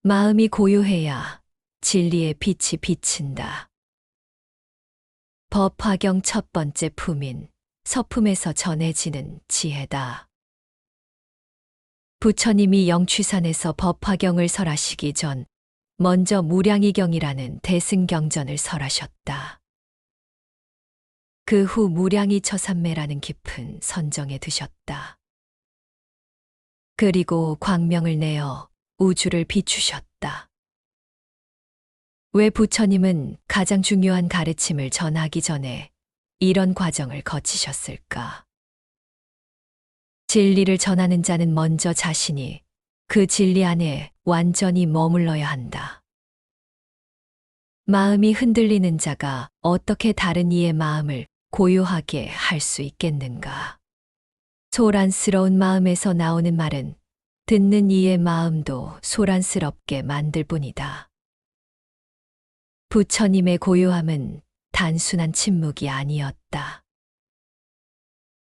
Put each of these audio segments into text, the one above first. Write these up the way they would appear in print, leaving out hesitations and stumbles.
마음이 고요해야 진리의 빛이 비친다. 법화경 첫 번째 품인 서품에서 전해지는 지혜다. 부처님이 영취산에서 법화경을 설하시기 전 먼저 무량이경이라는 대승경전을 설하셨다. 그 후 무량이 처삼매라는 깊은 선정에 드셨다. 그리고 광명을 내어 우주를 비추셨다. 왜 부처님은 가장 중요한 가르침을 전하기 전에 이런 과정을 거치셨을까? 진리를 전하는 자는 먼저 자신이 그 진리 안에 완전히 머물러야 한다. 마음이 흔들리는 자가 어떻게 다른 이의 마음을 고요하게 할 수 있겠는가? 소란스러운 마음에서 나오는 말은 듣는 이의 마음도 소란스럽게 만들 뿐이다. 부처님의 고요함은 단순한 침묵이 아니었다.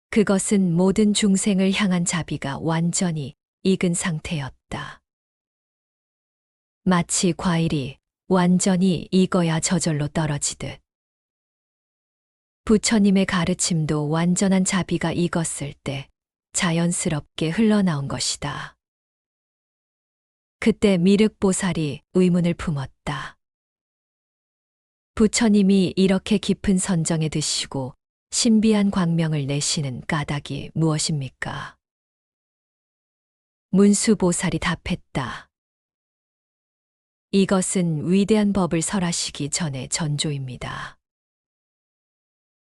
그것은 모든 중생을 향한 자비가 완전히 익은 상태였다. 마치 과일이 완전히 익어야 저절로 떨어지듯 부처님의 가르침도 완전한 자비가 익었을 때 자연스럽게 흘러나온 것이다. 그때 미륵보살이 의문을 품었다. 부처님이 이렇게 깊은 선정에 드시고 신비한 광명을 내시는 까닭이 무엇입니까? 문수보살이 답했다. 이것은 위대한 법을 설하시기 전의 전조입니다.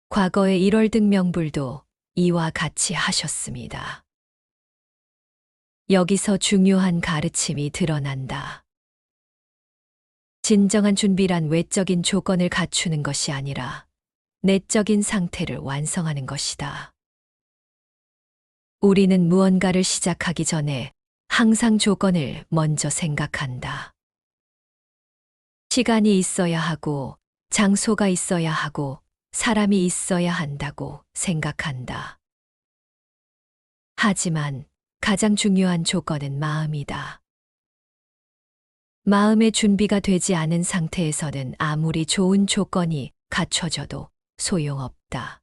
과거의 1월 등명불도 이와 같이 하셨습니다. 여기서 중요한 가르침이 드러난다. 진정한 준비란 외적인 조건을 갖추는 것이 아니라 내적인 상태를 완성하는 것이다. 우리는 무언가를 시작하기 전에 항상 조건을 먼저 생각한다. 시간이 있어야 하고, 장소가 있어야 하고, 사람이 있어야 한다고 생각한다. 하지만 가장 중요한 조건은 마음이다. 마음의 준비가 되지 않은 상태에서는 아무리 좋은 조건이 갖춰져도 소용없다.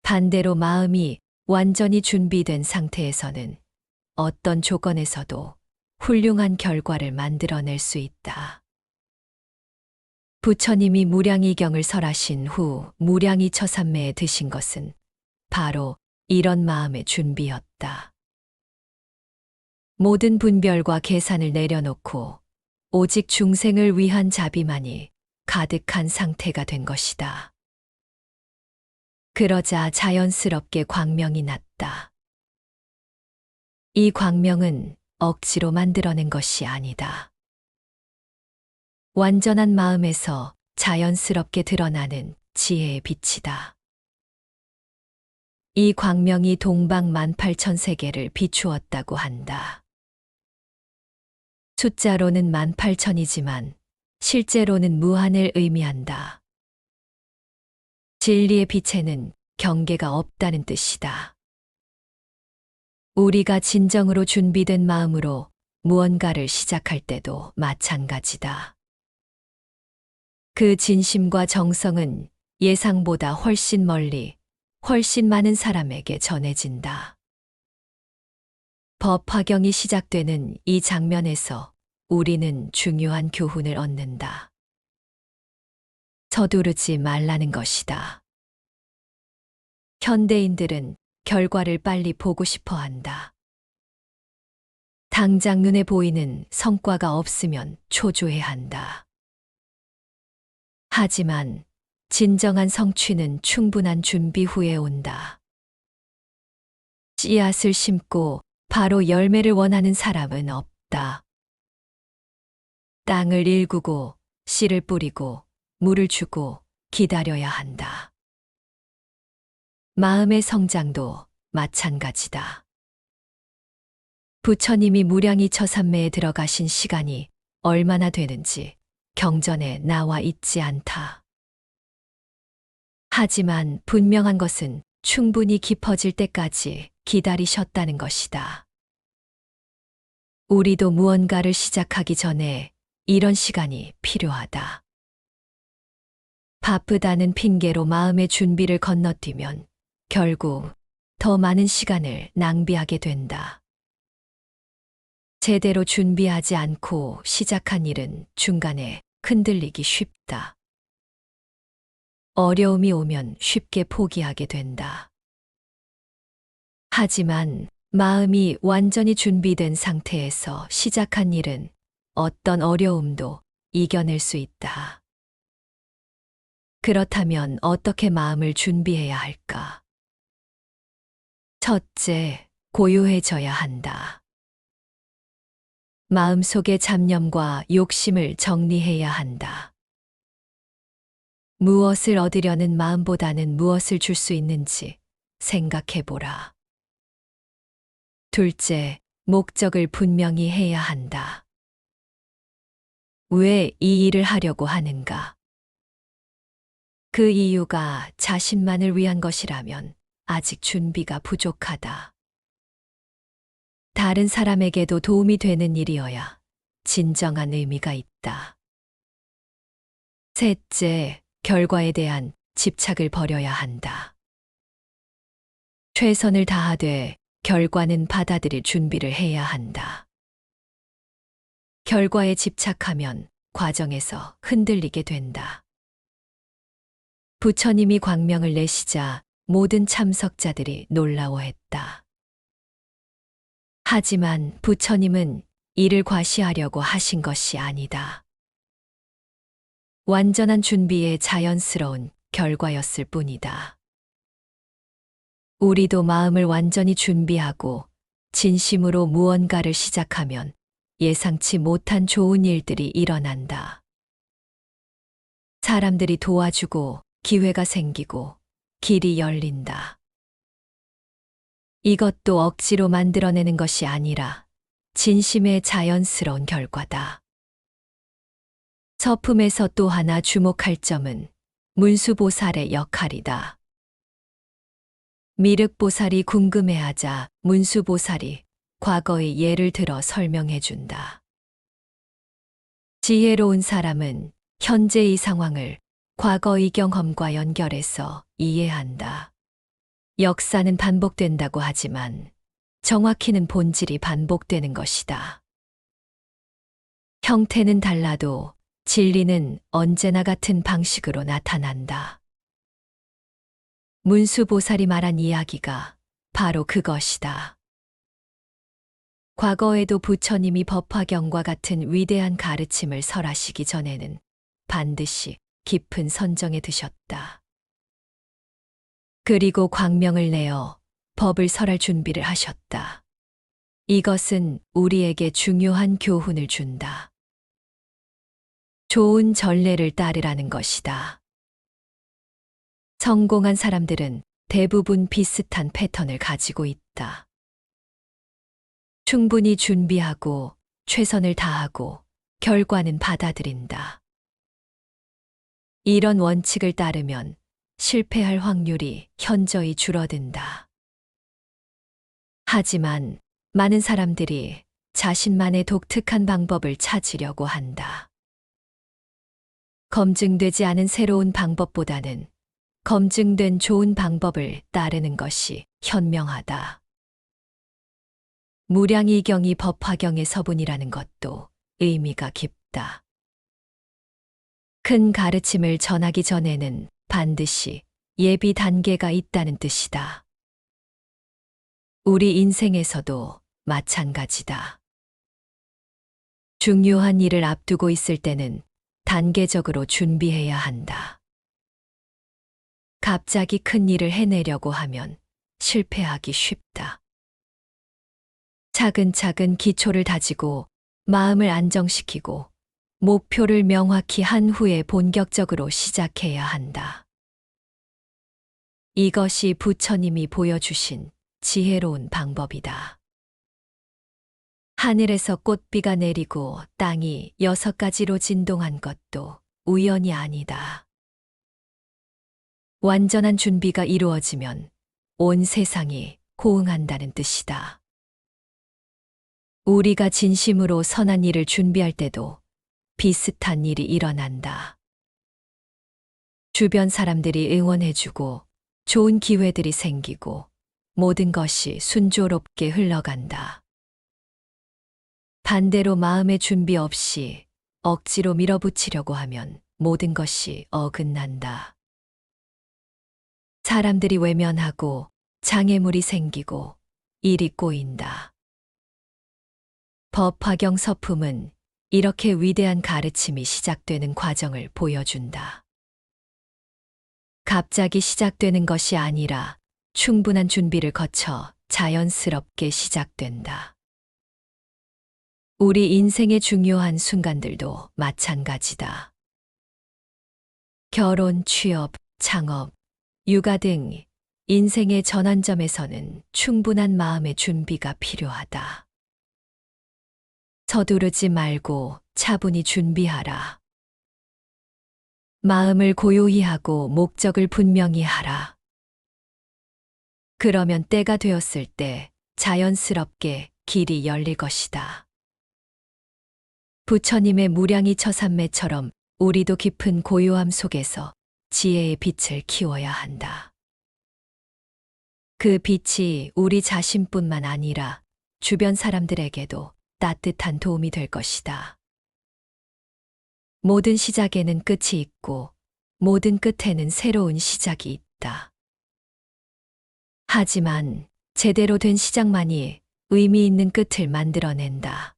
반대로 마음이 완전히 준비된 상태에서는 어떤 조건에서도 훌륭한 결과를 만들어낼 수 있다. 부처님이 무량이경을 설하신 후 무량이 처삼매에 드신 것은 바로 이런 마음의 준비였다. 모든 분별과 계산을 내려놓고 오직 중생을 위한 자비만이 가득한 상태가 된 것이다. 그러자 자연스럽게 광명이 났다. 이 광명은 억지로 만들어낸 것이 아니다. 완전한 마음에서 자연스럽게 드러나는 지혜의 빛이다. 이 광명이 동방 18,000세계를 비추었다고 한다. 숫자로는 18,000이지만 실제로는 무한을 의미한다. 진리의 빛에는 경계가 없다는 뜻이다. 우리가 진정으로 준비된 마음으로 무언가를 시작할 때도 마찬가지다. 그 진심과 정성은 예상보다 훨씬 멀리, 훨씬 많은 사람에게 전해진다. 법화경이 시작되는 이 장면에서 우리는 중요한 교훈을 얻는다. 서두르지 말라는 것이다. 현대인들은 결과를 빨리 보고 싶어 한다. 당장 눈에 보이는 성과가 없으면 초조해한다. 하지만 진정한 성취는 충분한 준비 후에 온다. 씨앗을 심고 바로 열매를 원하는 사람은 없다. 땅을 일구고 씨를 뿌리고 물을 주고 기다려야 한다. 마음의 성장도 마찬가지다. 부처님이 무량이 처삼매에 들어가신 시간이 얼마나 되는지 경전에 나와 있지 않다. 하지만 분명한 것은 충분히 깊어질 때까지 기다리셨다는 것이다. 우리도 무언가를 시작하기 전에 이런 시간이 필요하다. 바쁘다는 핑계로 마음의 준비를 건너뛰면 결국 더 많은 시간을 낭비하게 된다. 제대로 준비하지 않고 시작한 일은 중간에 흔들리기 쉽다. 어려움이 오면 쉽게 포기하게 된다. 하지만 마음이 완전히 준비된 상태에서 시작한 일은 어떤 어려움도 이겨낼 수 있다. 그렇다면 어떻게 마음을 준비해야 할까? 첫째, 고요해져야 한다. 마음속의 잡념과 욕심을 정리해야 한다. 무엇을 얻으려는 마음보다는 무엇을 줄 수 있는지 생각해 보라. 둘째, 목적을 분명히 해야 한다. 왜 이 일을 하려고 하는가? 그 이유가 자신만을 위한 것이라면 아직 준비가 부족하다. 다른 사람에게도 도움이 되는 일이어야 진정한 의미가 있다. 셋째, 결과에 대한 집착을 버려야 한다. 최선을 다하되 결과는 받아들일 준비를 해야 한다. 결과에 집착하면 과정에서 흔들리게 된다. 부처님이 광명을 내시자 모든 참석자들이 놀라워했다. 하지만 부처님은 이를 과시하려고 하신 것이 아니다. 완전한 준비의 자연스러운 결과였을 뿐이다. 우리도 마음을 완전히 준비하고 진심으로 무언가를 시작하면 예상치 못한 좋은 일들이 일어난다. 사람들이 도와주고 기회가 생기고 길이 열린다. 이것도 억지로 만들어내는 것이 아니라 진심의 자연스러운 결과다. 서품에서 또 하나 주목할 점은 문수보살의 역할이다. 미륵보살이 궁금해하자 문수보살이 과거의 예를 들어 설명해 준다. 지혜로운 사람은 현재의 상황을 과거의 경험과 연결해서 이해한다. 역사는 반복된다고 하지만 정확히는 본질이 반복되는 것이다. 형태는 달라도 진리는 언제나 같은 방식으로 나타난다. 문수보살이 말한 이야기가 바로 그것이다. 과거에도 부처님이 법화경과 같은 위대한 가르침을 설하시기 전에는 반드시 깊은 선정에 드셨다. 그리고 광명을 내어 법을 설할 준비를 하셨다. 이것은 우리에게 중요한 교훈을 준다. 좋은 전례를 따르라는 것이다. 성공한 사람들은 대부분 비슷한 패턴을 가지고 있다. 충분히 준비하고 최선을 다하고 결과는 받아들인다. 이런 원칙을 따르면 실패할 확률이 현저히 줄어든다. 하지만 많은 사람들이 자신만의 독특한 방법을 찾으려고 한다. 검증되지 않은 새로운 방법보다는 검증된 좋은 방법을 따르는 것이 현명하다. 무량이경이 법화경의 서분이라는 것도 의미가 깊다. 큰 가르침을 전하기 전에는 반드시 예비 단계가 있다는 뜻이다. 우리 인생에서도 마찬가지다. 중요한 일을 앞두고 있을 때는 단계적으로 준비해야 한다. 갑자기 큰 일을 해내려고 하면 실패하기 쉽다. 차근차근 기초를 다지고 마음을 안정시키고 목표를 명확히 한 후에 본격적으로 시작해야 한다. 이것이 부처님이 보여주신 지혜로운 방법이다. 하늘에서 꽃비가 내리고 땅이 6가지로 진동한 것도 우연이 아니다. 완전한 준비가 이루어지면 온 세상이 호응한다는 뜻이다. 우리가 진심으로 선한 일을 준비할 때도 비슷한 일이 일어난다. 주변 사람들이 응원해주고 좋은 기회들이 생기고 모든 것이 순조롭게 흘러간다. 반대로 마음의 준비 없이 억지로 밀어붙이려고 하면 모든 것이 어긋난다. 사람들이 외면하고 장애물이 생기고 일이 꼬인다. 법화경 서품은 이렇게 위대한 가르침이 시작되는 과정을 보여준다. 갑자기 시작되는 것이 아니라 충분한 준비를 거쳐 자연스럽게 시작된다. 우리 인생의 중요한 순간들도 마찬가지다. 결혼, 취업, 창업, 육아 등 인생의 전환점에서는 충분한 마음의 준비가 필요하다. 서두르지 말고 차분히 준비하라. 마음을 고요히 하고 목적을 분명히 하라. 그러면 때가 되었을 때 자연스럽게 길이 열릴 것이다. 부처님의 무량이 처삼매처럼 우리도 깊은 고요함 속에서 지혜의 빛을 키워야 한다. 그 빛이 우리 자신뿐만 아니라 주변 사람들에게도 따뜻한 도움이 될 것이다. 모든 시작에는 끝이 있고 모든 끝에는 새로운 시작이 있다. 하지만 제대로 된 시작만이 의미 있는 끝을 만들어낸다.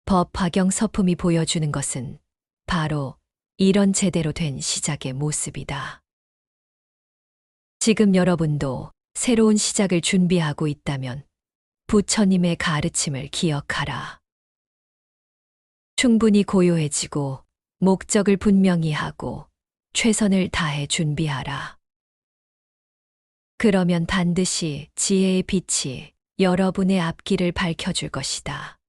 법화경 서품이 보여주는 것은 바로 이런 제대로 된 시작의 모습이다. 지금 여러분도 새로운 시작을 준비하고 있다면 부처님의 가르침을 기억하라. 충분히 고요해지고 목적을 분명히 하고 최선을 다해 준비하라. 그러면 반드시 지혜의 빛이 여러분의 앞길을 밝혀줄 것이다.